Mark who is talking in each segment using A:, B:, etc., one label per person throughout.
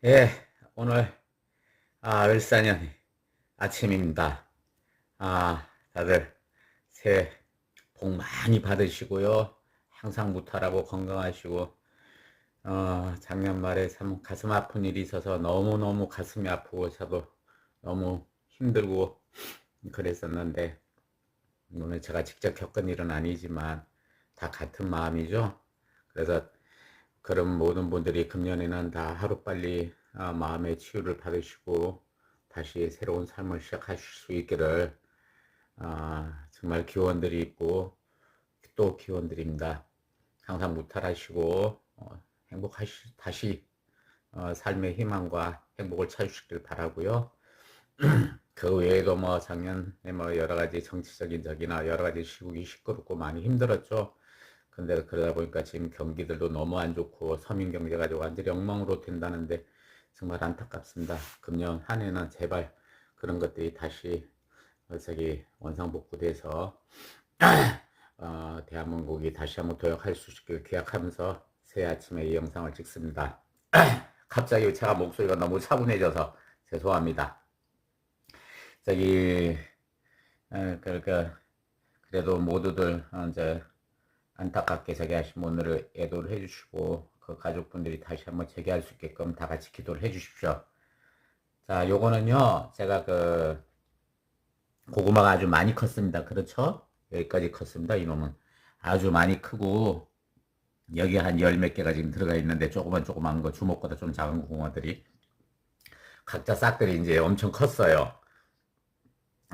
A: 예, 오늘 을사년 아침입니다. 다들 새해 복 많이 받으시고요. 항상 무탈하고 건강하시고 작년 말에 참 가슴 아픈 일이 있어서 너무너무 가슴이 아프고 저도 너무 힘들고 그랬었는데 오늘 제가 직접 겪은 일은 아니지만 다 같은 마음이죠. 그래서 그런 모든 분들이 금년에는 다 하루빨리 마음의 치유를 받으시고 다시 새로운 삶을 시작하실 수 있기를 정말 기원드리고 또 기원드립니다. 항상 무탈하시고 다시 삶의 희망과 행복을 찾으시길 바라고요. 그 외에도 뭐 작년에 뭐 여러 가지 정치적인 적이나 여러 가지 시국이 시끄럽고 많이 힘들었죠. 근데 그러다 보니까 지금 경기들도 너무 안 좋고 서민 경제가 완전히 엉망으로 된다는데 정말 안타깝습니다. 금년 한 해는 제발 그런 것들이 다시 저기 원상복구돼서 대한민국이 다시 한번 도약할 수 있길 기약하면서 새해 아침에 이 영상을 찍습니다. 갑자기 제가 목소리가 너무 차분해져서 죄송합니다. 저기 그러니까 그래도 모두들 이제 안타깝게 저기하신 분들을 애도를 해주시고 그 가족분들이 다시 한번 재개할 수 있게끔 다 같이 기도를 해주십시오. 자, 요거는요 제가 그 고구마가 아주 많이 컸습니다. 그렇죠? 여기까지 컸습니다. 이놈은 아주 많이 크고 여기 한 열 몇 개가 지금 들어가 있는데 조그만 거 주먹보다 좀 작은 고구마들이 각자 싹들이 이제 엄청 컸어요.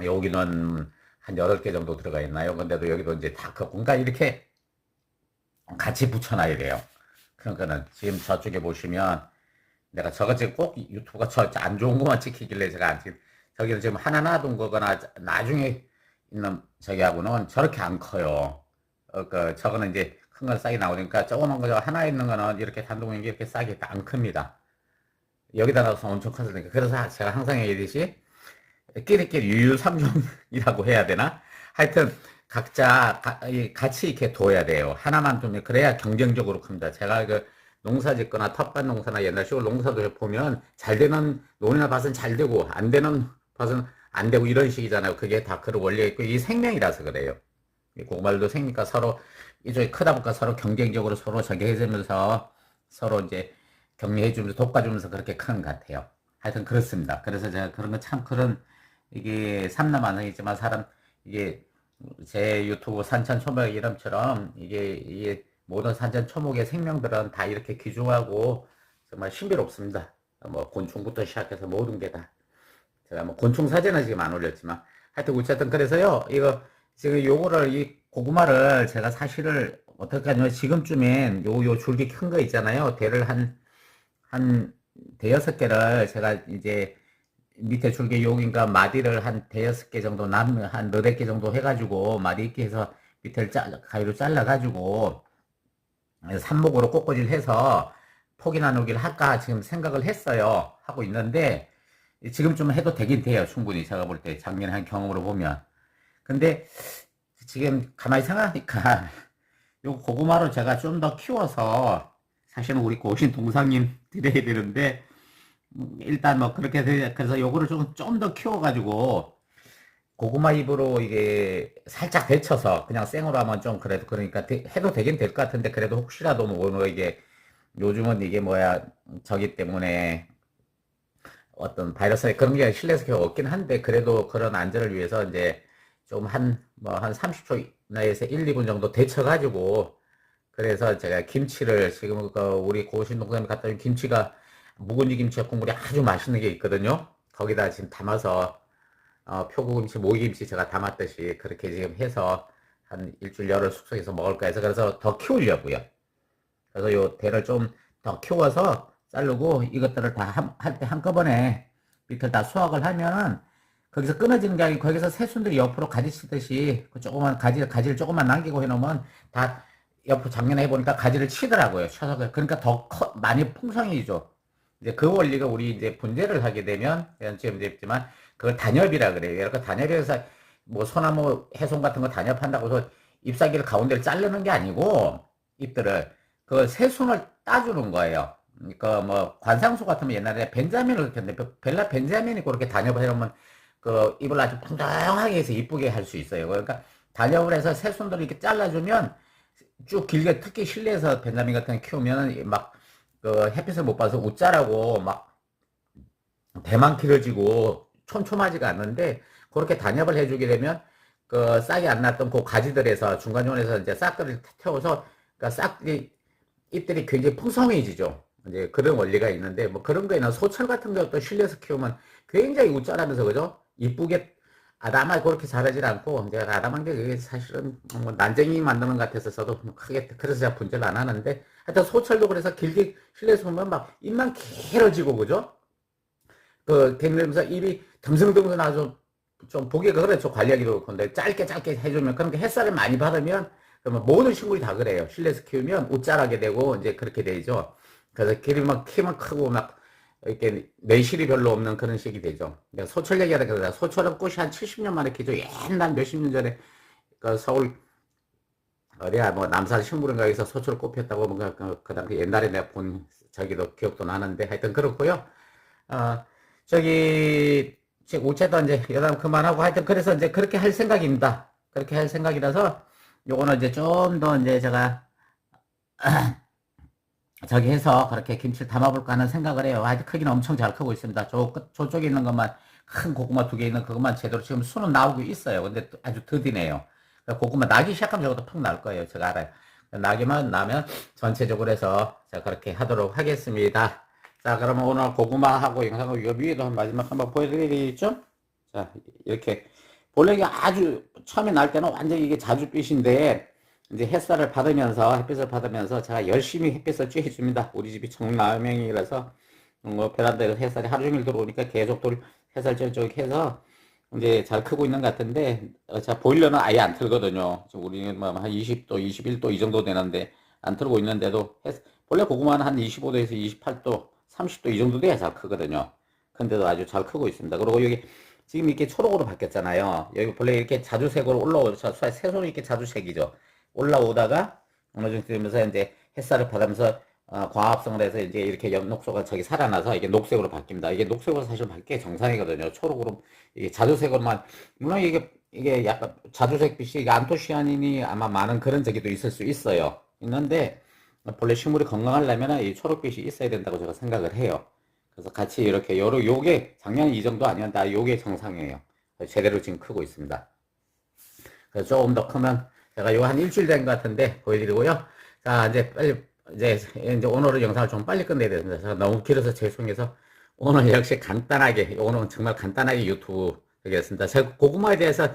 A: 여기는 한 8개 정도 들어가 있나요? 근데도 여기도 이제 다 컸고 그러니까 이렇게 같이 붙여놔야 돼요. 그러니까는 지금 저쪽에 보시면 내가 저거 지금 꼭 유튜브가 저 안 좋은 것만 찍히길래 제가 안 찍, 저기는 지금 하나 둔 거거나 나중에 있는 저기하고는 저렇게 안 커요. 저거는 이제 큰 건 싹이 나오니까 조그만 거 하나 있는 거는 이렇게 단독이 이렇게 싹이 안 큽니다. 여기다 놔서 엄청 컸으니까. 그래서 제가 항상 얘기했듯이 끼리끼리 유유상종이라고 해야 되나? 하여튼 각자 같이 이렇게 둬야 돼요. 하나만 두면 그래야 경쟁적으로 큽니다. 제가 그 농사 짓거나 텃밭 농사나 옛날 시골 농사도 보면 잘 되는 논이나 밭은 잘 되고 안 되는 밭은 안 되고 이런 식이잖아요. 그게 다 그런 원리가 있고 이게 생명이라서 그래요. 고구마도 생니까 서로 이쪽이 크다 보니까 서로 경쟁적으로 서로 저기 해주면서 서로 이제 격려해주면서 돕아주면서 그렇게 크는 것 같아요. 하여튼 그렇습니다. 그래서 제가 그런 거 참 그런 이게 삼남만상이지만 사람 이게 제 유튜브 산천초목 이름처럼 이게 모든 산천초목의 생명들은 다 이렇게 귀중하고 정말 신비롭습니다. 뭐 곤충부터 시작해서 모든 게 다 제가 뭐 곤충 사진은 지금 안 올렸지만 하여튼 어쨌든 그래서요 이거 지금 요거를 이 고구마를 제가 사실을 어떻게 하냐면 지금쯤엔 요 줄기 큰 거 있잖아요. 대를 한 대여섯 개를 제가 이제 밑에 줄기 여기인가 마디를 한 대여섯 개 정도 한 너댓 개 정도 해가지고 마디 있게 해서 밑에를 가위로 잘라가지고 삽목으로 꽃꽂이를 해서 포기 나누기를 할까 지금 생각을 했어요. 하고 있는데 지금쯤 해도 되긴 돼요. 충분히 제가 볼 때 작년에 한 경험으로 보면. 근데 지금 가만히 생각하니까 요 고구마로 제가 좀 더 키워서 사실은 우리 고신 동상님 드려야 되는데 일단 뭐 그렇게 그래서 요거를 좀 더 키워가지고 고구마 잎으로 이게 살짝 데쳐서 그냥 생으로 하면 좀 그래도 그러니까 해도 되긴 될 것 같은데 그래도 혹시라도 뭐 이게 요즘은 이게 뭐야 저기 때문에 어떤 바이러스에 그런 게 실내에서 없긴 한데 그래도 그런 안전을 위해서 이제 좀 한 30초 내에서 1, 2분 정도 데쳐가지고 그래서 제가 김치를 지금 우리 고신 동생이 갖다 준 김치가 묵은지 김치 국물이 아주 맛있는 게 있거든요. 거기다 지금 담아서 표고김치, 모기김치 제가 담았듯이 그렇게 지금 해서 한 일주일 열흘 숙성해서 먹을까 해서 그래서 더 키우려고요. 그래서 요 대를 좀 더 키워서 자르고 이것들을 다 할 때 한꺼번에 밑을 다 수확을 하면은 거기서 끊어지는 게 아니고 거기서 새순들이 옆으로 가지 치듯이 그 조그만 가지를 조금만 남기고 해놓으면 다 옆으로 작년에 해보니까 가지를 치더라고요. 쳐서 그러니까 더 많이 풍성해지죠. 이제 그 원리가 우리 이제 분재를 하게 되면 지금 됐지만 그걸 단엽이라 그래요. 그러니까 단엽에서 뭐 소나무 해송 같은 거 단엽한다고 해서 잎사귀를 가운데를 자르는 게 아니고 잎들을 그 새순을 따주는 거예요. 그러니까 뭐 관상소 같으면 옛날에 벤자민을 했는데 벨라 벤자민이 그렇게 단엽을 해놓으면 그 입을 아주 풍성하게 해서 이쁘게 할 수 있어요. 그러니까 단엽을 해서 새순들을 이렇게 잘라주면 쭉 길게 특히 실내에서 벤자민 같은 거 키우면 막 그 햇빛을 못 봐서 웃자라고 막 배만 길어지고 촘촘하지가 않는데 그렇게 단엽을 해주게 되면 그 싹이 안 났던 그 가지들에서 중간중간에서 이제 싹들을 태워서 그러니까 싹들이 잎들이 굉장히 풍성해지죠. 이제 그런 원리가 있는데 뭐 그런 거에는 소철 같은 것도 실내에서 키우면 굉장히 웃자라면서 그죠? 이쁘게 아담하게 그렇게 자라질 않고 이제 아담한 게 그게 사실은 뭐 난쟁이 만드는 것 같아서 저도 크게 그래서 제가 분재를 안 하는데 하여튼 소철도 그래서 길게 실내에서 보면 막 입만 길어지고 그죠? 그 되면서 입이 듬성듬성 아주 좀 보기가 그래 좀 관리하기도 그런데 짧게 짧게 해주면 그런 게 햇살을 많이 받으면 그러면 모든 식물이 다 그래요. 실내에서 키우면 웃자라게 되고 이제 그렇게 되죠. 그래서 길이만 키만 크고 막 이렇게 내실이 별로 없는 그런 식이 되죠. 그러니까 소철 얘기하다 그러다 소철은 꽃이 한 70년 만에 키죠. 옛날 몇십 년 전에 그 서울 어디야 뭐 남산 식물원가에서 소철 꽃 폈다고 뭔가 그 당시 옛날에 내가 본 저기도 기억도 나는데 하여튼 그렇고요. 어, 저기 우체도 이제 여담 그만하고 하여튼 그래서 이제 그렇게 할 생각입니다. 그렇게 할 생각이라서 요거는 이제 좀 더 이제 제가 저기 해서 그렇게 김치를 담아볼까 하는 생각을 해요. 하여튼 크기는 엄청 잘 크고 있습니다. 저쪽에 있는 것만 큰 고구마 2개 있는 그것만 제대로 지금 수는 나오고 있어요. 근데 아주 더디네요. 고구마 나기 시작하면 저것도 푹 날 거예요. 제가 알아요. 나기만 나면 전체적으로 해서 제가 그렇게 하도록 하겠습니다. 자, 그러면 오늘 고구마하고 영상을 이거 위에도 한 마지막 한번 보여드리겠죠? 자, 이렇게 본래 이게 아주 처음에 날 때는 완전히 이게 자줏빛인데 이제 햇빛을 받으면서 제가 열심히 햇빛을 쬐줍니다. 우리 집이 청남형이라서 뭐 베란다에서 햇살이 하루 종일 들어오니까 계속 햇살 쬐쭉 해서 이제 잘 크고 있는 것 같은데 제가 보일러는 아예 안 틀거든요. 지금 우리는 뭐한 20도, 21도 이 정도 되는데 안 틀고 있는데도 원래 고구마는 한 25도에서 28도, 30도 이 정도 돼야 잘 크거든요. 근데도 아주 잘 크고 있습니다. 그리고 여기 지금 이렇게 초록으로 바뀌었잖아요. 여기 원래 이렇게 자주색으로 올라오죠. 새송이 이렇게 자주색이죠. 올라오다가 어느 정도 되면서 이제 햇살을 받으면서 광합성을 해서 이제 이렇게 엽록소가 저기 살아나서 이게 녹색으로 바뀝니다. 이게 녹색으로 사실 바뀌게 정상이거든요. 초록으로 이게 자주색으로만 물론 이게 약간 자주색 빛이 이게 안토시아닌이 아마 많은 그런 저기도 있을 수 있어요. 있는데 본래 식물이 건강하려면 이 초록빛이 있어야 된다고 제가 생각을 해요. 그래서 같이 이렇게 요게 작년 이 정도 아니면 다 요게 정상이에요. 제대로 지금 크고 있습니다. 그래서 조금 더 크면 제가 요거 한 일주일 된 것 같은데 보여드리고요. 자, 이제 빨리 이제 오늘은 영상을 좀 빨리 끝내야 됩니다. 제가 너무 길어서 죄송해서 오늘 역시 간단하게 오늘은 정말 간단하게 유튜브 되겠습니다. 제가 고구마에 대해서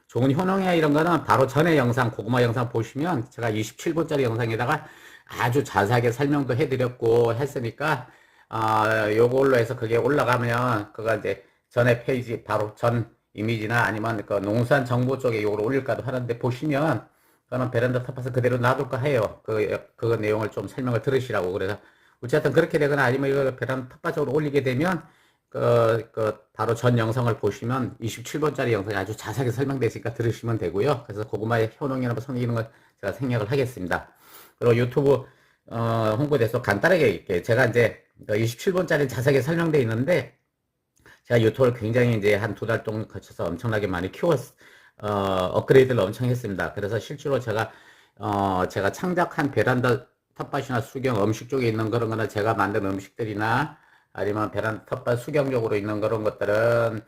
A: 좋은 효능이나 이런 거는 바로 전에 영상 고구마 영상 보시면 제가 27분짜리 영상에다가 아주 자세하게 설명도 해드렸고 했으니까 요걸로 해서 그게 올라가면 그거 이제 전에 페이지 바로 전 이미지나 아니면 그 농수산 정보 쪽에 요걸 올릴까도 하는데 보시면 저는 베란다 텃밭을 그대로 놔둘까 해요. 그 내용을 좀 설명을 들으시라고. 그래서 어쨌든 그렇게 되거나 아니면 이걸 베란다 텃밭으로 올리게 되면 바로 전 영상을 보시면 27번짜리 영상이 아주 자세하게 설명되어 있으니까 들으시면 되고요. 그래서 고구마의 효능이나 뭐 성능 이런 걸 제가 생략을 하겠습니다. 그리고 유튜브 홍보대에서 간단하게 이렇게 제가 이제 27번짜리 자세하게 설명되어 있는데 제가 유튜브를 굉장히 이제 한 2달 동안 거쳐서 엄청나게 많이 업그레이드를 엄청 했습니다. 그래서 실제로 제가 창작한 베란다 텃밭이나 수경 음식 쪽에 있는 그런 거는 제가 만든 음식들이나 아니면 베란다 텃밭 수경적으로 있는 그런 것들은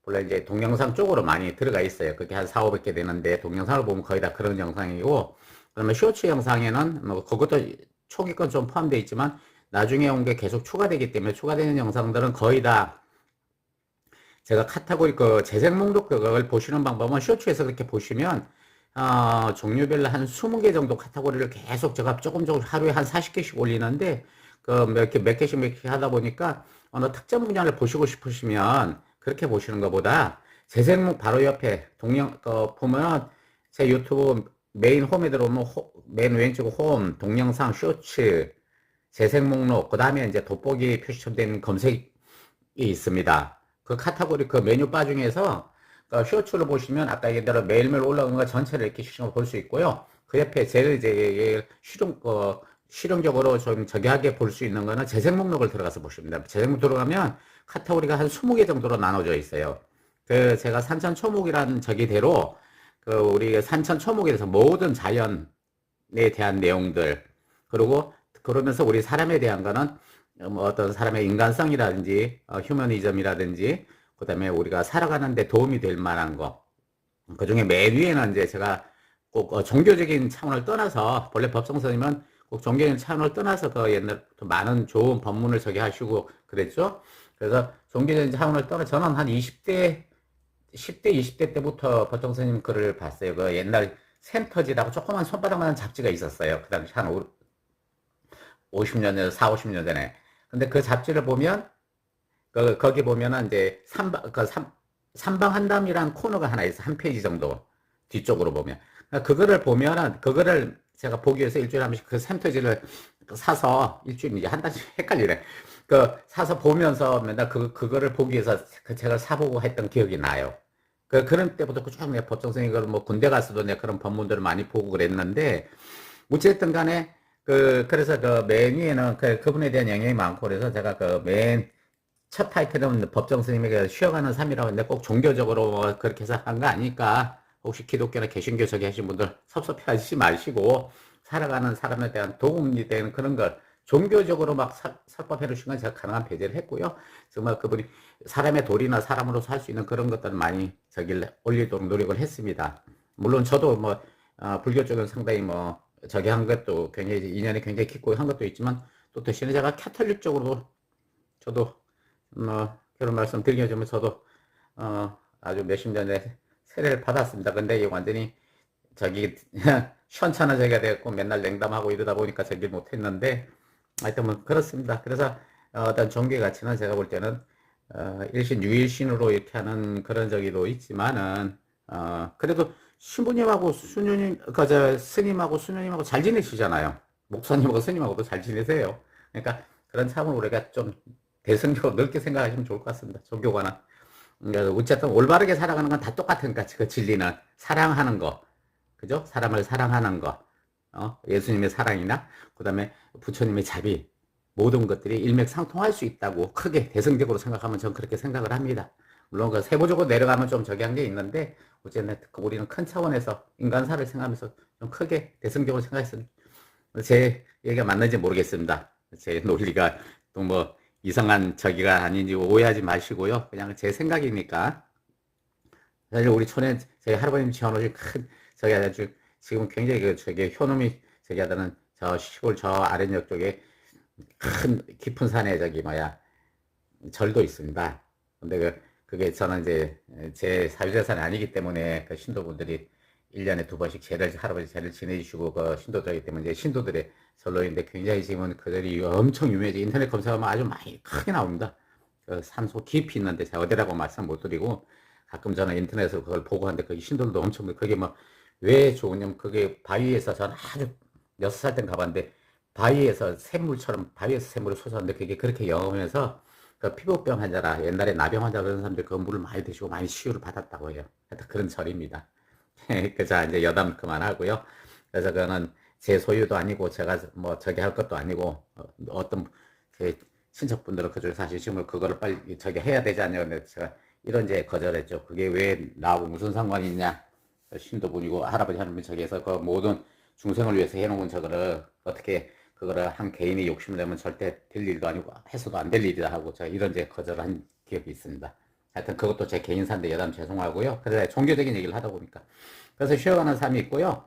A: 원래 이제 동영상 쪽으로 많이 들어가 있어요. 그게 한 4, 500개 되는데 동영상을 보면 거의 다 그런 영상이고 그러면 쇼츠 영상에는 뭐 그것도 초기 건 좀 포함되어 있지만 나중에 온 게 계속 추가되기 때문에 추가되는 영상들은 거의 다 제가 카테고리 재생 목록 그걸 보시는 방법은 쇼츠에서 그렇게 보시면 종류별로 한 20개 정도 카테고리를 계속 제가 조금 하루에 한 40개씩 올리는데 몇 개씩 하다 보니까 어느 특정 분야를 보시고 싶으시면 그렇게 보시는 것보다 재생목 바로 옆에 보면은 제 유튜브 메인 홈에 들어오면 맨 왼쪽 홈 동영상 쇼츠 재생 목록 그 다음에 이제 돋보기 표시된 검색이 있습니다. 그 카테고리 메뉴 바 중에서 쇼츠를 보시면 아까 얘기한 대로 매일매일 올라오는 거 전체를 이렇게 시청을 볼 수 있고요. 그 옆에 제일 이제 실용적으로 좀 저기하게 볼 수 있는 거는 재생 목록을 들어가서 보십니다. 재생 목록 들어가면 카테고리가 한 20개 정도로 나눠져 있어요. 그 제가 산천초목이라는 저기대로 그 우리 산천초목에 대해서 모든 자연에 대한 내용들, 그리고 그러면서 우리 사람에 대한 거는 뭐 어떤 사람의 인간성이라든지 휴머니즘이라든지, 그다음에 우리가 살아가는데 도움이 될 만한 거, 그 중에 맨 위에는 이제 제가 꼭 종교적인 차원을 떠나서, 본래 법성스님은 꼭 종교적인 차원을 떠나서 그 옛날부터 많은 좋은 법문을 저기 하시고 그랬죠. 그래서 종교적인 차원을 떠나 저는 한 20대 10대 20대 때부터 법정스님 글을 봤어요. 그 옛날 센터지라고 조그만 손바닥만한 잡지가 있었어요. 그 당시 한 50년 전에, 4, 50년 전에. 근데 그 잡지를 보면 거기 보면은 이제 삼방한담이란 코너가 하나 있어. 한 페이지 정도 뒤쪽으로 보면. 그거를 보면은, 그거를 제가 보기 위해서 일주일에 한 번씩 그 센터지를 사서, 일주일 이제 한 달씩 헷갈리네. 사서 보면서 맨날 그거를 보기 위해서 그 책을 사보고 했던 기억이 나요. 그런 때부터 쭉 내가 법정생이 뭐 군대 가서도 내가 그런 법문들을 많이 보고 그랬는데, 어쨌든 간에, 그래서 그 맨 위에는 그분에 대한 영향이 많고, 그래서 제가 그 맨 첫 타이틀은 법정 스님에게 쉬어가는 삶이라고 했는데, 꼭 종교적으로 뭐 그렇게 해서 한 거 아니까, 혹시 기독교나 개신교 저기 하신 분들 섭섭해 하시지 마시고, 살아가는 사람에 대한 도움이 되는 그런 걸 종교적으로 막 설법해 주신 건 제가 가능한 배제를 했고요. 정말 그분이 사람의 도리나 사람으로서 할 수 있는 그런 것들을 많이 저기 올리도록 노력을 했습니다. 물론 저도 뭐, 불교 쪽은 상당히 뭐, 저기 한 것도 굉장히, 인연이 굉장히 깊고 한 것도 있지만, 또 대신에 제가 캐톨릭 쪽으로 저도 그런 말씀 드리자면 저도 아주 몇십 년에 세례를 받았습니다. 근데 이게 완전히 저기 시원찮아져야 되고 맨날 냉담하고 이러다 보니까 저기 못했는데, 하여튼 뭐 그렇습니다. 그래서 어떤 종교의 가치는 제가 볼 때는 일신 유일신으로 이렇게 하는 그런 저기도 있지만은, 그래도 신부님하고 수녀님, 그저 스님하고 수녀님하고 잘 지내시잖아요. 목사님하고 스님하고도 잘 지내세요. 그러니까 그런 차원으로 우리가 좀 대승적으로 넓게 생각하시면 좋을 것 같습니다. 종교관은. 그러니까 어쨌든 올바르게 살아가는 건 다 똑같으니까, 그 진리는 사랑하는 거, 그죠? 사람을 사랑하는 거, 예수님의 사랑이나 그 다음에 부처님의 자비, 모든 것들이 일맥상통할 수 있다고 크게 대승적으로 생각하면 저는 그렇게 생각을 합니다. 물론 그 세부적으로 내려가면 좀 저기 한 게 있는데, 어쨌든 우리는 큰 차원에서 인간사를 생각하면서 좀 크게 대승적으로 생각했습니다. 제 얘기가 맞는지 모르겠습니다. 제 논리가 또 뭐 이상한 저기가 아닌지 오해하지 마시고요. 그냥 제 생각이니까. 사실 우리 촌에 저희 할아버님 지어놓으신 큰 저기 아주 지금 굉장히 저기 효놈이 저기 하다는 저 시골 저 아랫역 쪽에 큰 깊은 산에 저기 뭐야 절도 있습니다. 근데 그게 저는 이제 제 사유재산이 아니기 때문에 그 신도분들이 1년에 2번씩 할아버지 제를 지내주시고 그 신도들이기 때문에 이제 신도들의 절로인데, 굉장히 지금은 그 절이 엄청 유명해지. 인터넷 검색하면 아주 많이 크게 나옵니다. 그 산소 깊이 있는데 제가 어디라고 말씀 못 드리고, 가끔 저는 인터넷으로 그걸 보고 하는데 그 신도들도 엄청, 그게 뭐 왜 좋으냐면, 그게 바위에서 저는 아주 6살 때 가봤는데, 바위에서 샘물처럼 바위에서 샘물을 솟았는데, 그게 그렇게 영험해서 그 피부병 환자라, 옛날에 나병 환자 그런 사람들 그 물을 많이 드시고 많이 치유를 받았다고 해요. 하여튼 그런 절입니다. 그자 이제 여담 그만하고요. 그래서 그거는 제 소유도 아니고 제가 뭐 저기 할 것도 아니고, 어떤 그 친척분들은 그쪽에 사시면 그거를 빨리 저기 해야 되지 않냐. 근데 제가 이런 제 거절했죠. 그게 왜 나하고 무슨 상관이 있냐. 신도분이고 할아버지 하나님 저기 해서 그 모든 중생을 위해서 해놓은 저거를 어떻게 그거를 한 개인이 욕심을 내면 절대 될 일도 아니고 해서도 안 될 일이다 하고 제가 이런 제 거절을 한 기억이 있습니다. 하여튼 그것도 제 개인사인데 여담 죄송하고요. 그래서 종교적인 얘기를 하다 보니까. 그래서 쉬어가는 삶이 있고요.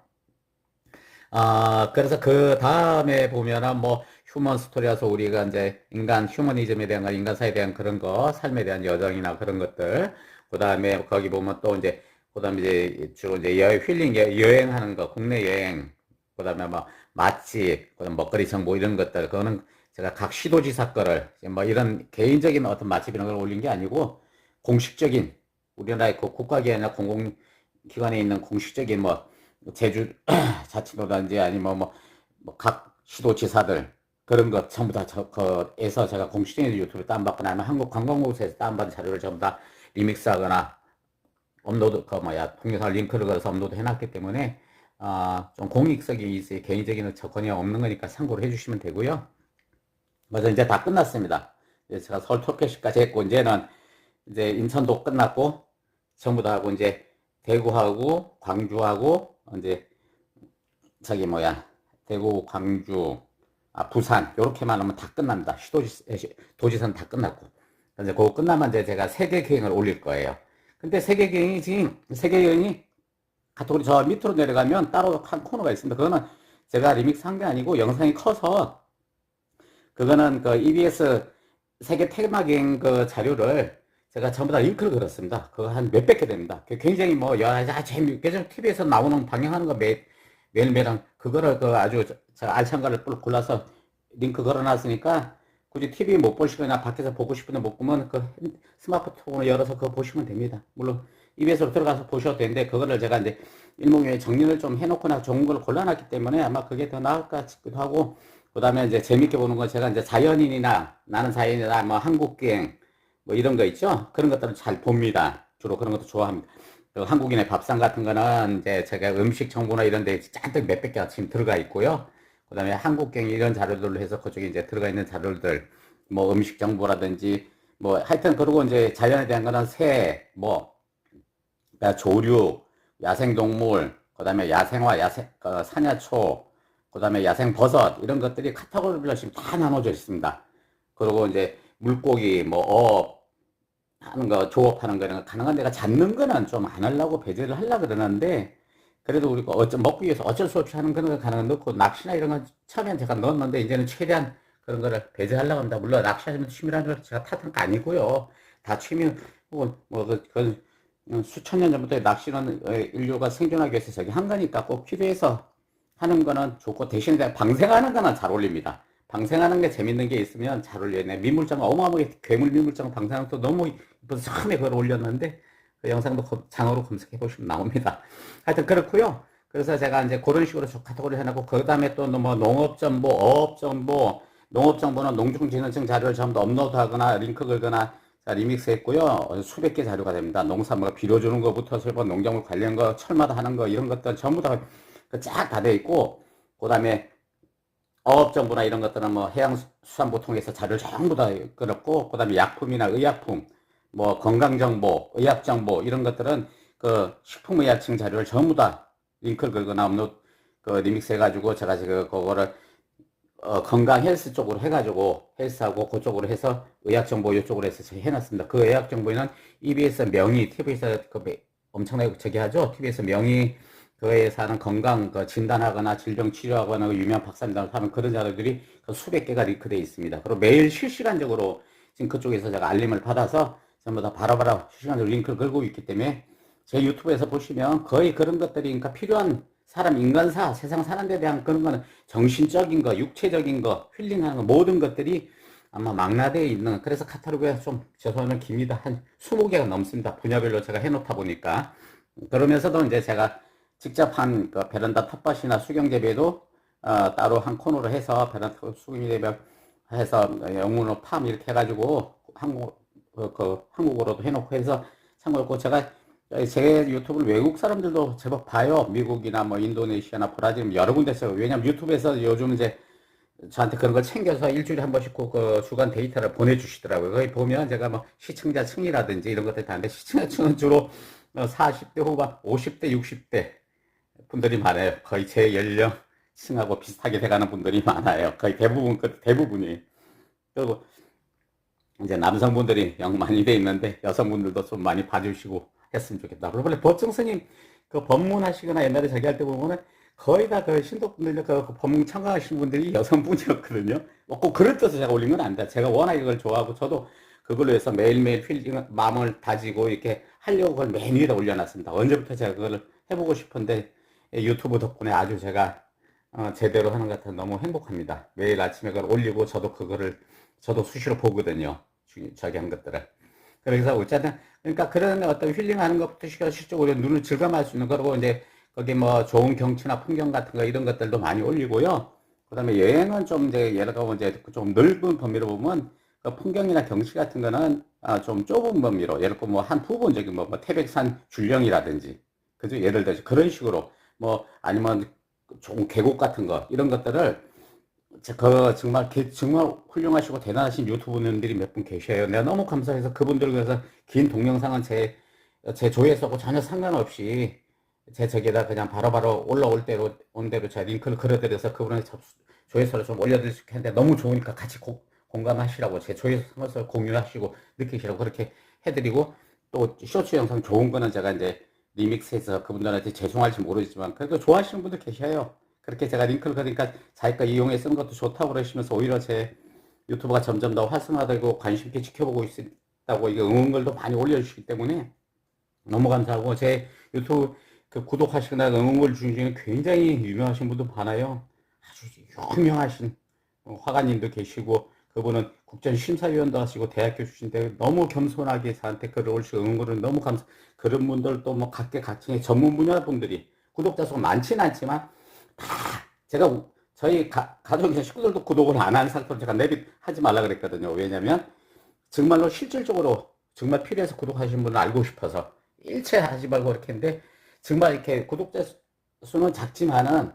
A: 그래서 그 다음에 보면은 뭐 휴먼 스토리라서 우리가 이제 인간 휴머니즘에 대한 거, 인간사에 대한 그런 거, 삶에 대한 여정이나 그런 것들. 그 다음에 거기 보면 또 이제, 그 다음에 이제 주로 이제 힐링, 여행하는 거, 국내 여행. 그 다음에 뭐 맛집, 그 다음 먹거리 정보 이런 것들. 그거는 제가 각 시도지사 거를 뭐 이런 개인적인 어떤 맛집 이런 걸 올린 게 아니고, 공식적인 우리나라의 그 국가기관이나 공공기관에 있는 공식적인 뭐 제주 자치도든지 아니면 각 시도지사들 그런 것 전부 다 저거에서 제가 공식적인 유튜브 다운받거나 아니면 한국관광공사에서 다운받은 자료를 전부 다 리믹스하거나 업로드 동영상 링크를 걸어서 업로드 해놨기 때문에 좀 공익성이 있어요. 개인적인 접근이 없는 거니까 참고로 해주시면 되고요. 맞아, 이제 다 끝났습니다. 이제 제가 서울 토크쇼까지 했고, 이제는 이제 인천도 끝났고, 전부 다 하고, 이제 대구하고, 광주하고, 이제 저기 뭐야, 대구, 광주, 부산, 요렇게만 하면 다 끝납니다. 도지선 다 끝났고. 이제 그거 끝나면 이제 제가 세계여행을 올릴 거예요. 근데 세계여행이 카테고리 저 밑으로 내려가면 따로 한 코너가 있습니다. 그거는 제가 리믹스 한 게 아니고 영상이 커서 그거는 그 EBS 세계 테마기행 그 자료를 제가 전부 다 링크를 걸었습니다. 그거 한 몇백 개 됩니다. 굉장히 뭐, 재밌게, TV에서 나오는 방영하는 거 매일매일 그거를 그 아주 제가 알찬 거를 골라서 링크 걸어놨으니까 굳이 TV 못 보시거나 밖에서 보고 싶은데 못 보면 그 스마트폰을 열어서 그거 보시면 됩니다. 물론 EBS로 들어가서 보셔도 되는데 그거를 제가 이제 일목요일 정리를 좀 해놓거나 좋은 걸 골라놨기 때문에 아마 그게 더 나을까 싶기도 하고, 그 다음에 이제 재밌게 보는 건 제가 이제 자연인이나 나는 자연이나 뭐 한국기행 뭐 이런 거 있죠? 그런 것들은 잘 봅니다. 주로 그런 것도 좋아합니다. 그 한국인의 밥상 같은 거는 이제 제가 음식 정보나 이런 데 잔뜩 몇백 개가 지금 들어가 있고요. 그 다음에 한국경 이런 자료들로 해서 그쪽에 이제 들어가 있는 자료들, 뭐 음식 정보라든지, 뭐 하여튼 그리고 이제 자연에 대한 거는 새, 뭐, 조류, 야생동물, 그 다음에 야생화, 사냐초, 그 다음에 야생버섯, 이런 것들이 카테고리별로 지금 다 나눠져 있습니다. 그리고 이제 물고기, 뭐, 하는 거, 조업하는 거는 가능한 데가 잡는 거는 좀 안 하려고 배제를 하려고 그러는데, 그래도 우리가 먹기 위해서 어쩔 수 없이 하는 그런 거 가능한 넣고, 낚시나 이런 건 처음엔 제가 넣었는데, 이제는 최대한 그런 거를 배제하려고 합니다. 물론 낚시하시면 취미라는 걸 제가 탓한 거 아니고요. 다 취미, 혹은 뭐, 수천 년 전부터 낚시는 인류가 생존하기 위해서 저기 한 거니까 꼭 필요해서 하는 거는 좋고, 대신에 방생하는 거는 잘 어울립니다. 방생하는 게 재밌는 게 있으면 잘 어울려요. 민물장, 어마어마하게 괴물 민물장 방생하는 것도 너무 이뻐서 처음에 그걸 올렸는데, 그 영상도 장어로 검색해 보시면 나옵니다. 하여튼 그렇고요. 그래서 제가 이제 그런 식으로 카테고리 해놓고, 그 다음에 또 뭐 농업정보, 어업정보, 농업정보는 농중진흥청 자료를 전부 업로드하거나 링크 걸거나 리믹스 했고요. 수백 개 자료가 됩니다. 농산물가 비료 주는 것부터 설번 농작물 관련 거, 철마다 하는 거, 이런 것들 전부 다 쫙 다 돼 있고, 그 다음에 어업정보나 이런 것들은 뭐 해양수산부 통해서 자료를 전부 다 끌었고, 그 다음에 약품이나 의약품, 뭐 건강정보, 의학정보 이런 것들은 그 식품의약청 자료를 전부 다 링크를 걸거나 업로드 리믹스 해가지고 제가 지금 그거를 건강 헬스 쪽으로 해가지고 헬스하고 그쪽으로 해서 의학정보 이쪽으로 해서 해놨습니다. 그 의학정보는 EBS 명의, TV에서 엄청나게 저기 하죠. TV에서 명의 그에서 하는 건강 진단하거나 질병 치료하거나 유명 박사님들 하는 그런 자료들이 수백 개가 링크되어 있습니다. 그리고 매일 실시간적으로 지금 그쪽에서 제가 알림을 받아서 전부 다 바로바로 실시간으로 링크를 걸고 있기 때문에 제 유튜브에서 보시면 거의 그런 것들이 그러니까 필요한 사람, 인간사, 세상 사는 데 대한 그런 거는 정신적인 거, 육체적인 거, 힐링하는 거 모든 것들이 아마 망라되어 있는, 그래서 카탈로그에 좀 죄송하면 깁니다. 한 20개가 넘습니다. 분야별로 제가 해놓다 보니까. 그러면서도 이제 제가 직접 한 그 베란다 텃밭이나 수경재배도 따로 한 코너로 해서 베란다 수경재배 해서 영문으로 팜 이렇게 해가지고 한국어로도 해놓고 해서 참고로 제가 제 유튜브를 외국 사람들도 제법 봐요. 미국이나 뭐 인도네시아나 브라질 여러 군데서. 왜냐면 유튜브에서 요즘 이제 저한테 그런 걸 챙겨서 일주일에 한 번씩 그 주간 데이터를 보내주시더라고요. 거기 보면 제가 뭐 시청자 층이라든지 이런 것들이 다른데, 시청자 층은 주로 40대 후반, 50대, 60대 분들이 많아요. 거의 제 연령층하고 비슷하게 돼가는 분들이 많아요. 거의 대부분이. 그리고 이제 남성분들이 영 많이 돼 있는데 여성분들도 좀 많이 봐주시고 했으면 좋겠다. 그리고 원래 법정 스님 그 법문하시거나 옛날에 저기 할 때 보면은 거의 다 그 신도분들 그 법문 참가하신 분들이 여성분이었거든요. 꼭 그럴 뜻에서 제가 올린 건 아닙니다. 제가 워낙 이걸 좋아하고 저도 그걸로 해서 매일매일 마음을 다지고 이렇게 하려고 그걸 맨 위에다 올려놨습니다. 언제부터 제가 그걸 해보고 싶은데 유튜브 덕분에 아주 제가 제대로 하는 것 같아서 너무 행복합니다. 매일 아침에 그걸 올리고 저도 수시로 보거든요. 저기 한 것들을. 그래서 어쨌든 그러니까 그런 어떤 힐링하는 것부터 실질적으로 눈을 즐감할 수 있는 거고, 이제 거기 뭐 좋은 경치나 풍경 같은 거 이런 것들도 많이 올리고요. 그다음에 여행은 좀 이제 예를 들어 이제 좀 넓은 범위로 보면 그 풍경이나 경치 같은 거는 좀 좁은 범위로, 예를 들어 뭐 한 부분적인 뭐 태백산 줄령이라든지, 그죠? 예를 들어서 그런 식으로 뭐 아니면 좋은 계곡 같은 거 이런 것들을 그 정말 정말 훌륭하시고 대단하신 유튜브님들이 몇 분 계셔요. 내가 너무 감사해서 그분들 위해서 긴 동영상은 제 조회수하고 전혀 상관없이 제 저기에다 그냥 바로바로 올라올 대로 온 대로 제가 링크를 걸어드려서 그분의 조회수를 좀 올려드릴 수 있겠는데 너무 좋으니까 같이 공감하시라고 제 조회수를 공유하시고 느끼시라고 그렇게 해드리고 또 쇼츠 영상 좋은 거는 제가 이제 리믹스해서 그분들한테 죄송할지 모르지만 그래도 좋아하시는 분들 계셔요. 그렇게 제가 링크를 그러니까 자기 거 이용해 쓰는 것도 좋다고 그러시면서 오히려 제 유튜브가 점점 더 활성화되고 관심 있게 지켜보고 있다고 이게 응원글도 많이 올려주시기 때문에 너무 감사하고 제 유튜브 그 구독하시거나 응원글 중에 굉장히 유명하신 분도 많아요. 아주 유명하신 화가님도 계시고 그분은 국정심사위원도 하시고 대학교 출신인데 너무 겸손하게 저한테 글을 올리시고 응원글을 너무 감사. 그런 분들도 뭐 각계각층의 전문 분야 분들이 구독자 수가 많지는 않지만 다 제가 저희 가족의 식구들도 구독을 안 한 상태로 제가 하지 말라 그랬거든요. 왜냐면 정말로 실질적으로 정말 필요해서 구독하신 분을 알고 싶어서 일체 하지 말고 이렇게 했는데 정말 이렇게 구독자 수는 작지만은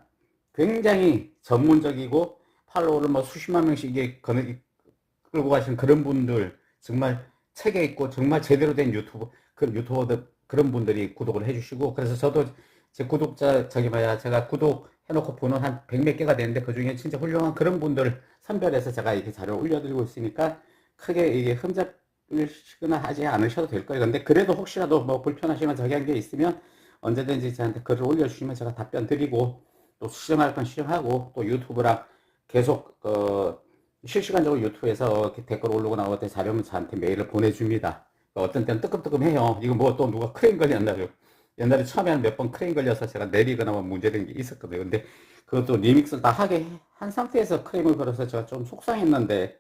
A: 굉장히 전문적이고 팔로워를 뭐 수십만 명씩 이게 끌고 가시는 그런 분들 정말 책에 있고 정말 제대로 된 유튜버들 그런 분들이 구독을 해주시고 그래서 저도 제 구독자 제가 구독해놓고 보는 한 100몇 개가 되는데 그 중에 진짜 훌륭한 그런 분들 선별해서 제가 이렇게 자료를 올려드리고 있으니까 크게 이게 흠잡으시거나 하지 않으셔도 될 거예요. 근데 그래도 혹시라도 뭐 불편하시거나 저기 한 게 있으면 언제든지 저한테 글을 올려주시면 제가 답변 드리고 또 수정할 건 수정하고 또 유튜브랑 계속 실시간적으로 유튜브에서 이렇게 댓글 올리고 나올 때 자료는 저한테 메일을 보내줍니다. 어떤 때는 뜨끔뜨끔해요. 이거 뭐 또 누가 크레인 걸렸나요? 옛날에 처음에 한 몇 번 크레인 걸려서 제가 내리거나 뭐 문제된 게 있었거든요. 근데 그것도 리믹스를 다 하게 한 상태에서 크레임을 걸어서 제가 좀 속상했는데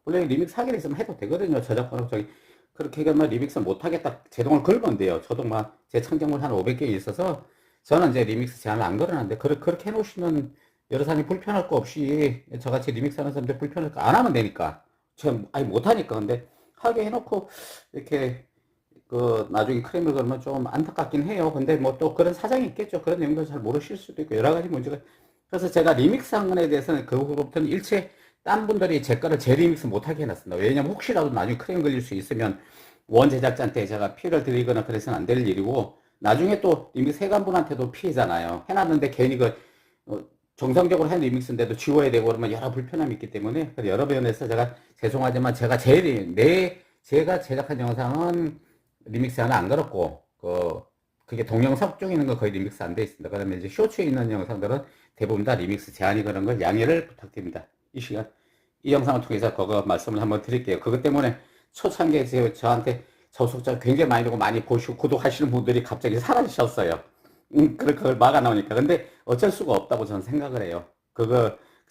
A: 원래 리믹스 하게 있으면 해도 되거든요. 저작권을 그렇게 하면 리믹스 못하겠다 제동을 걸면 돼요. 저도 막 제 창작물 한 500개 있어서 저는 이제 리믹스 제한을 안 걸어놨는데 그렇게 해놓으시면 여러 사람이 불편할 거 없이 저같이 리믹스 하는 사람들 불편할 거 안 하면 되니까 아니 못하니까. 근데 하게 해놓고 이렇게 나중에 크레임을 걸면 좀 안타깝긴 해요. 근데 뭐 또 그런 사정이 있겠죠. 그런 내용도 잘 모르실 수도 있고 여러 가지 문제가. 그래서 제가 리믹스 한 건에 대해서는 그 후부터는 일체 딴 분들이 제 거를 재리믹스 못하게 해놨습니다. 왜냐면 혹시라도 나중에 크레임 걸릴 수 있으면 원 제작자한테 제가 피해를 드리거나 그래서는 안 될 일이고 나중에 또 리믹스 해간 분한테도 피해잖아요. 해놨는데 괜히 정상적으로 한 리믹스인데도 지워야 되고 그러면 여러 불편함이 있기 때문에 여러 면에서 제가 죄송하지만 제가 제작한 영상은 리믹스 하나 안 걸었고 그게 동영상 쪽에 있는 거 거의 리믹스 안 돼 있습니다. 그다음에 이제 쇼츠에 있는 영상들은 대부분 다 리믹스 제한이 그런 걸 양해를 부탁드립니다. 이 영상을 통해서 그거 말씀을 한번 드릴게요. 그것 때문에 초창기에 저한테 접속자 굉장히 많이 되고 많이 보시고 구독하시는 분들이 갑자기 사라지셨어요. 그걸 막아 나오니까. 근데 어쩔 수가 없다고 저는 생각을 해요.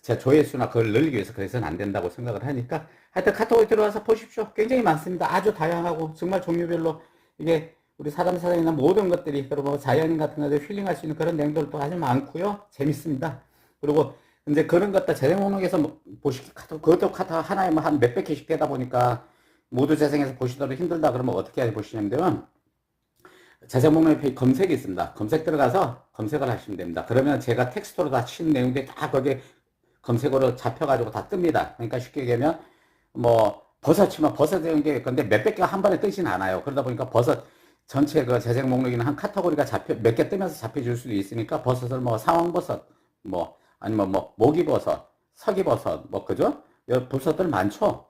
A: 제 조회수나 그걸 늘리기 위해서 그래서는 안 된다고 생각을 하니까 하여튼 카톡에 들어와서 보십시오. 굉장히 많습니다. 아주 다양하고 정말 종류별로 이게 우리 사람 사상에 있는 모든 것들이 그리고 자연인 같은 것들 힐링할 수 있는 그런 내용들도 아주 많고요. 재밌습니다. 그리고 이제 그런 것들 재생 목록에서 보시기 그것도 카톡 하나에 뭐 한 몇백 개씩 되다 보니까 모두 재생해서 보시더라도 힘들다 그러면 어떻게 보시냐면 재생 목록에 검색이 있습니다. 검색 들어가서 검색을 하시면 됩니다. 그러면 제가 텍스트로 다 친 내용들이 다 거기에 검색어로 잡혀가지고 다 뜹니다. 그러니까 쉽게 얘기하면 뭐 버섯 치면 버섯 이런 게 근데 몇백 개가 한 번에 뜨진 않아요. 그러다 보니까 버섯 전체 그 재생 목록에는 한 카테고리가 몇 개 뜨면서 잡혀줄 수도 있으니까 버섯을 뭐 상황버섯 뭐 아니면 뭐 모기버섯, 서기버섯 뭐 그죠? 버섯들 많죠.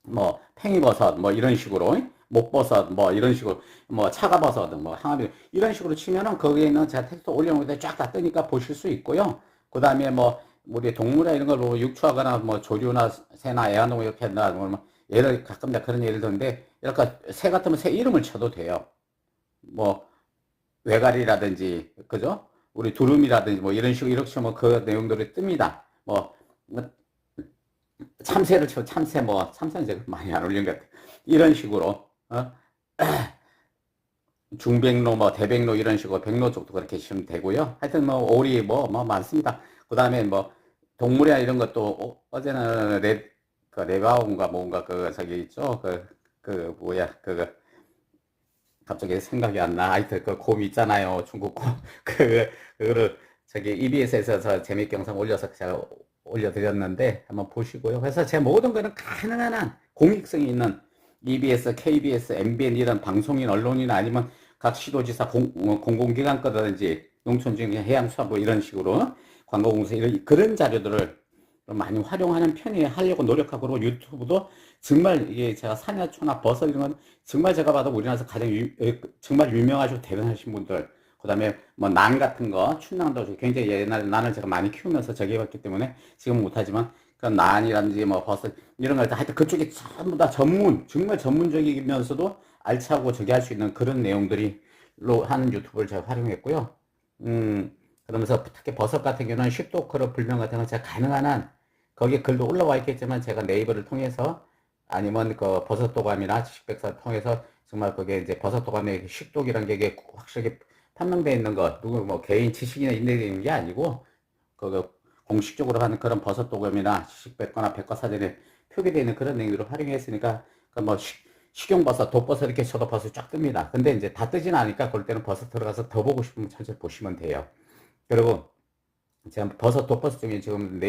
A: 뭐 팽이버섯 뭐 이런 식으로 목버섯 뭐 이런 식으로 뭐 차가버섯 뭐 항아리 이런 식으로 치면은 거기에 있는 제가 텍스트 올려놓은 데 쫙 다 뜨니까 보실 수 있고요. 그 다음에 뭐 우리 동물이나 이런 걸 뭐 육추하거나 뭐 조류나 새나 애완동물 이렇게 한다 뭐 예를 가끔 다 그런 예를 드는데 이렇게 새 같으면 새 이름을 쳐도 돼요. 뭐 외갈이라든지 그죠? 우리 두루미라든지 뭐 이런 식으로 이렇게 치면 그 내용들이 뜹니다. 뭐 참새를 쳐 참새 뭐 참새는 제가 많이 안 올린 것 같아요. 이런 식으로 중백로 뭐 대백로 이런 식으로 백로 쪽도 그렇게 치면 되고요. 하여튼 뭐 오리 뭐 많습니다. 그 다음에 뭐 동물이나 이런 것도 어제는 레바온가 뭔가 저기 있죠. 뭐야 갑자기 생각이 안 나. 하여튼 그 곰 있잖아요. 중국 곰. 그거를 저기 EBS에서 저 재밌게 영상 올려서 제가 올려드렸는데 한번 보시고요. 그래서 제 모든 거는 가능한 한 공익성이 있는 EBS, KBS, MBN 이런 방송인, 언론이나 아니면 각 시도지사 공공기관 거라든지 농촌진흥, 해양수산부 이런 식으로 광고공사 이런 그런 자료들을 많이 활용하는 편이 하려고 노력하고 유튜브도 정말 이게 제가 산야초나 버섯 이런 건 정말 제가 봐도 우리나라에서 가장 정말 유명하시고 대단하신 분들 그다음에 뭐 난 같은 거 춘향도 굉장히 옛날에 난을 제가 많이 키우면서 저기 해봤기 때문에 지금은 못하지만 그 난이라든지 뭐 버섯 이런 걸 하여튼 그쪽에 전부 다 정말 전문적이면서도 알차고 저기 할 수 있는 그런 내용들이로 하는 유튜브를 제가 활용했고요. 그러면서 특히 버섯 같은 경우는 쉽도크로 불명 같은 건 제가 가능한 한 거기에 글도 올라와 있겠지만 제가 네이버를 통해서 아니면 그 버섯도감이나 지식백서 통해서 정말 그게 이제 버섯도감의 식독이라는 게 이게 확실하게 판명되어 있는 것, 누구 뭐 개인 지식이나 인내되는 게 아니고 그 공식적으로 하는 그런 버섯도감이나 지식백과나 백과사전에 표기되어 있는 그런 내용들을 활용했으니까 그뭐 식용버섯, 독버섯 이렇게 쳐도 버섯이 쫙 뜹니다. 근데 이제 다 뜨진 않으니까 그럴 때는 버섯 들어가서 더 보고 싶으면 천천히 보시면 돼요. 그리고 제가 버섯, 독버섯 중에 지금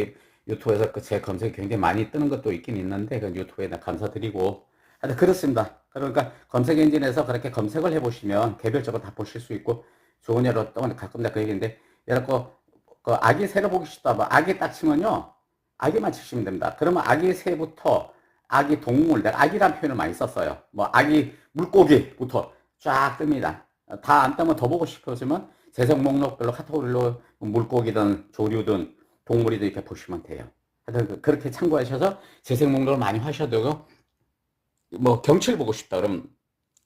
A: 유튜브에서 제 검색이 굉장히 많이 뜨는 것도 있긴 있는데, 그 유튜브에 감사드리고. 하여튼 그렇습니다. 그러니까 검색 엔진에서 그렇게 검색을 해보시면 개별적으로 다 보실 수 있고, 좋은 예로 또 가끔 그 얘기인데, 예를 들어, 그 아기 새를 보기 싶다. 뭐 아기 딱 치면요. 아기만 치시면 됩니다. 그러면 아기 새부터 아기 동물, 내가 아기란 표현을 많이 썼어요. 뭐 아기 물고기부터 쫙 뜹니다. 다 안 뜨면 더 보고 싶으시면 재생 목록별로 카테고리로 물고기든 조류든 동물이든 이렇게 보시면 돼요. 하여튼 그렇게 참고하셔서 재생 목록을 많이 하셔도 되고, 뭐 경치를 보고 싶다 그러면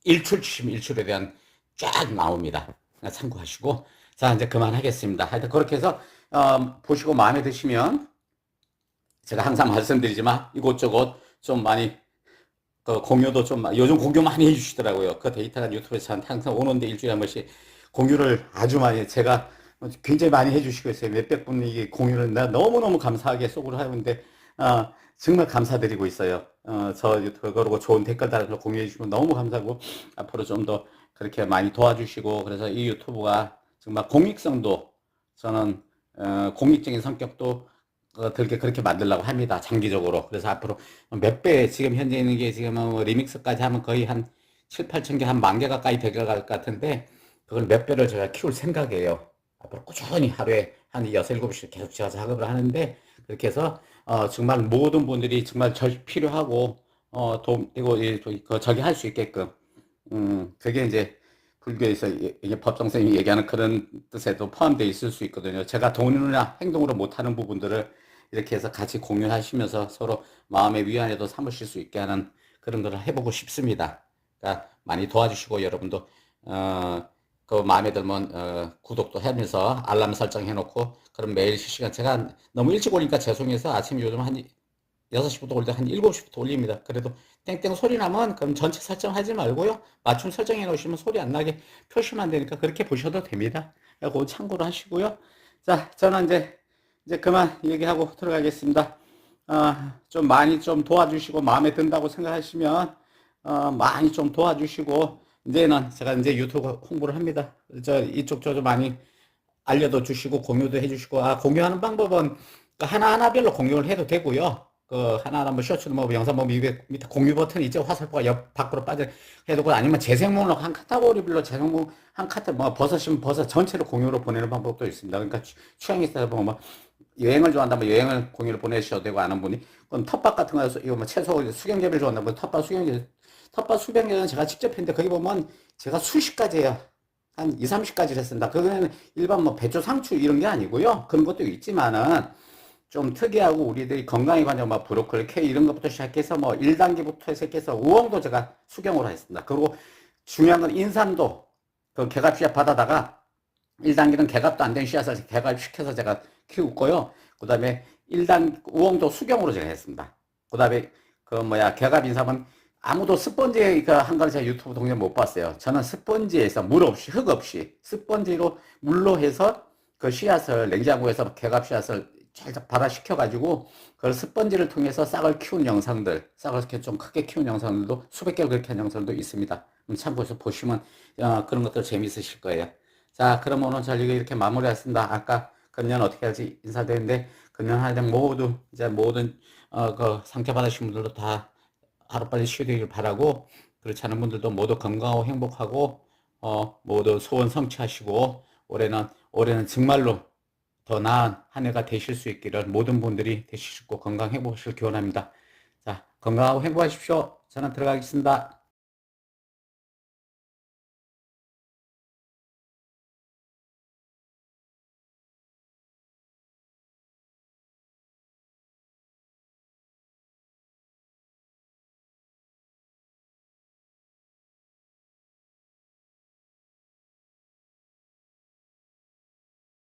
A: 일출 치시면 일출에 대한 쫙 나옵니다. 참고하시고. 자, 이제 그만하겠습니다. 하여튼 그렇게 해서 보시고 마음에 드시면 제가 항상 말씀드리지만 이곳저곳 좀 많이 공유도 좀 요즘 공유 많이 해주시더라고요. 그 데이터가 유튜브에서 저한테 항상 오는데 일주일에 한 번씩 공유를 아주 많이 제가 굉장히 많이 해주시고 있어요. 몇백 분이 이게 공유를 나 너무너무 감사하게 속으로 하는데 정말 감사드리고 있어요. 저 유튜브 그러고 좋은 댓글 달아서 공유해 주시면 너무 감사하고 앞으로 좀 더 그렇게 많이 도와주시고 그래서 이 유튜브가 정말 공익성도 저는 공익적인 성격도 들게 그렇게 만들려고 합니다. 장기적으로. 그래서 앞으로 몇 배, 지금 현재 있는 게 지금 뭐 리믹스까지 하면 거의 한 7, 8천 개, 한 10,000개 가까이 될 것 같은데, 그걸 몇 배를 제가 키울 생각이에요. 앞으로 꾸준히 하루에 한 6, 7시간 계속 제가 작업을 하는데, 그렇게 해서, 정말 모든 분들이 정말 필요하고, 도움되고, 저기 할 수 있게끔, 그게 이제, 불교에서 이게 법정선생님이 얘기하는 그런 뜻에도 포함되어 있을 수 있거든요. 제가 돈이나 행동으로 못하는 부분들을 이렇게 해서 같이 공유하시면서 서로 마음의 위안에도 삼으실 수 있게 하는 그런 걸 해보고 싶습니다. 그러니까 많이 도와주시고 여러분도 그 마음에 들면 구독도 하면서 알람 설정 해놓고 그럼 매일 실시간 제가 너무 일찍 오니까 죄송해서 아침 요즘 한 6시부터 올 때 한 7시부터 올립니다. 그래도 땡땡 소리 나면 그럼 전체 설정하지 말고요. 맞춤 설정해 놓으시면 소리 안 나게 표시만 되니까 그렇게 보셔도 됩니다. 그거 참고로 하시고요. 자, 저는 이제 그만 얘기하고 들어가겠습니다. 좀 많이 좀 도와주시고 마음에 든다고 생각하시면 많이 좀 도와주시고 이제는 제가 이제 유튜브 홍보를 합니다. 이쪽 저도 많이 알려도 주시고 공유도 해주시고 공유하는 방법은 하나하나별로 공유를 해도 되고요. 그 하나하나 뭐 쇼츠도 뭐 영상 뭐 밑에 공유 버튼이 있죠. 화살표가 옆 밖으로 빠져 해두고 아니면 재생 목록 한 카테고리별로 재생 목록 한 뭐 버섯이면 버섯 전체를 공유로 보내는 방법도 있습니다. 그러니까 취향에 따라 보면 뭐 여행을 좋아한다면 여행을 공유로 보내셔도 되고 아는 분이 그럼 텃밭 같은 거에서 이거 뭐 채소 수경재배를 좋아한다면 텃밭 수경재배는 제가 직접 했는데 거기 보면 제가 수십 가지예요. 한 2, 30가지를 했습니다. 그거는 일반 뭐 배추, 상추 이런 게 아니고요. 그런 것도 있지만은 좀 특이하고 우리들이 건강에 관한 뭐 브로콜리, 케 이런 것부터 시작해서 뭐 1단계부터 시작해서 우엉도 제가 수경으로 했습니다. 그리고 중요한 건 인삼도 그 개갑 씨앗 받아다가 1단계는 개갑도 안 된 씨앗을 개갑시켜서 제가 키우고요. 그 다음에 1단 우엉도 수경으로 제가 했습니다. 그 다음에 개갑 인삼은 아무도 스펀지 한 가지 제가 유튜브 동영상 못 봤어요. 저는 스펀지에서 물 없이 흙 없이 스펀지로 물로 해서 그 씨앗을 냉장고에서 개갑 씨앗을 잘 발화시켜가지고 그걸 스펀지를 통해서 싹을 키운 영상들, 싹을 이렇게 좀 크게 키운 영상들도 수백 개를 그렇게 한 영상도 있습니다. 참고해서 보시면 그런 것들 재미있으실 거예요. 자, 그럼 오늘 잘 이렇게 마무리했습니다. 아까 금년 어떻게 할지 인사드렸는데 금년 하여튼 모두 이제 모든 그 상처 받으신 분들도 다 하루빨리 쉬어되길 바라고, 그렇지 않은 분들도 모두 건강하고 행복하고 모두 소원 성취하시고 올해는 정말로 더 나은 한 해가 되실 수 있기를 모든 분들이 되실 수 있고 건강 행복하시길 기원합니다. 자, 건강하고 행복하십시오. 저는 들어가겠습니다.